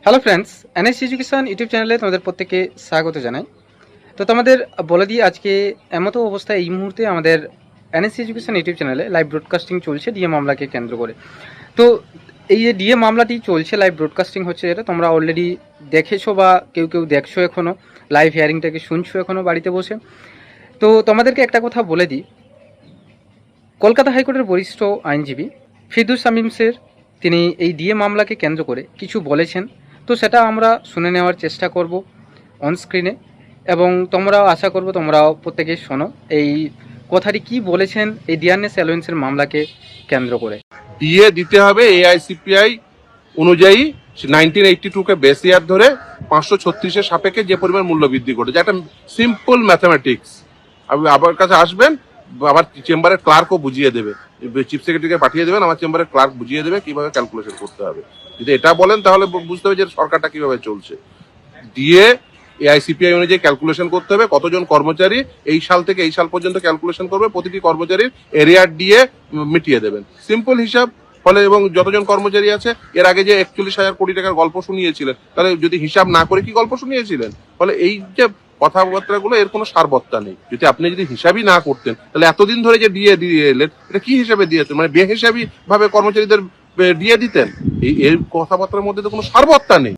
Hello friends, NS education YouTube চ্যানেলে তোমাদের প্রত্যেককে স্বাগত জানাই। তো তোমাদের বলে দিই, আজকে এমতো অবস্থায় এই মুহূর্তে আমাদের এনএস এডুকেশন ইউটিউব চ্যানেলে লাইভ ব্রডকাস্টিং চলছে ডিএ মামলাকে কেন্দ্র করে। তো এই যে ডিএ মামলাটি চলছে, লাইভ ব্রডকাস্টিং হচ্ছে, এটা তোমরা অলরেডি দেখেছো বা কেউ কেউ দেখছো, এখনও লাইভ হিয়ারিংটাকে শুনছো এখনও বাড়িতে বসে। তো তোমাদেরকে একটা কথা বলে দিই, কলকাতা হাইকোর্টের বরিষ্ঠ আইনজীবী ফিরদৌস শামীম স্যার তিনি এই ডিএ মামলাকে কেন্দ্র করে কিছু বলেছেন। তো সেটা আমরা শুনে নেওয়ার চেষ্টা করব অন স্ক্রিনে, এবং তোমরাও আশা করব তোমরাও প্রত্যেকে শোনো এই কথাটি কি বলেছেন এই ডিয়ারনেস অ্যালোয়েন্সের মামলাকে কেন্দ্র করে। ডিএ দিতে হবে এআইসিপিআই অনুযায়ী 1982 কে বেস ইয়ার ধরে 536-এর সাপেক্ষে যে পরিমাণ মূল্য বৃদ্ধি ঘটেছে, একটা সিম্পল ম্যাথামেটিক্স। আমার কাছে আসবেন, আমার চেম্বারের ক্লার্কও বুঝিয়ে দেবে, চিফ সেক্রেটারিকে পাঠিয়ে দেবেন, আমার চেম্বারের ক্লার্ক বুঝিয়ে দেবে কিভাবে ক্যালকুলেশন করতে হবে। যদি এটা বলেন তাহলে বুঝতে হবে যে সরকারটা কিভাবে চলছে। ডিএ এআইসিপিআই অনুযায়ী ক্যালকুলেশন করতে হবে, কতজন কর্মচারী এই সাল থেকে এই সাল পর্যন্ত ক্যালকুলেশন করবে, প্রতিটি কর্মচারীর এরিয়ার ডিএ মিটিয়ে দেবেন, সিম্পল হিসাব। ফলে এবং যতজন কর্মচারী আছে, এর আগে যে 41,000 কোটি টাকার গল্প শুনিয়েছিলেন, তাহলে যদি হিসাব না করে কি গল্প শুনিয়েছিলেন? ফলে এই যে কথাবার্তাগুলো, এর কোনো সারবত্তা নেই। যদি আপনি যদি হিসাবই না করতেন, তাহলে এতদিন ধরে যে ডিএ দিয়ে এলেন, এটা কি হিসাবে দিয়েছেন? মানে বেহিসাবি ভাবে কর্মচারীদের ডিএ দিতেন? এই কথাবার্তার মধ্যে তো কোনো সারবত্তা নেই।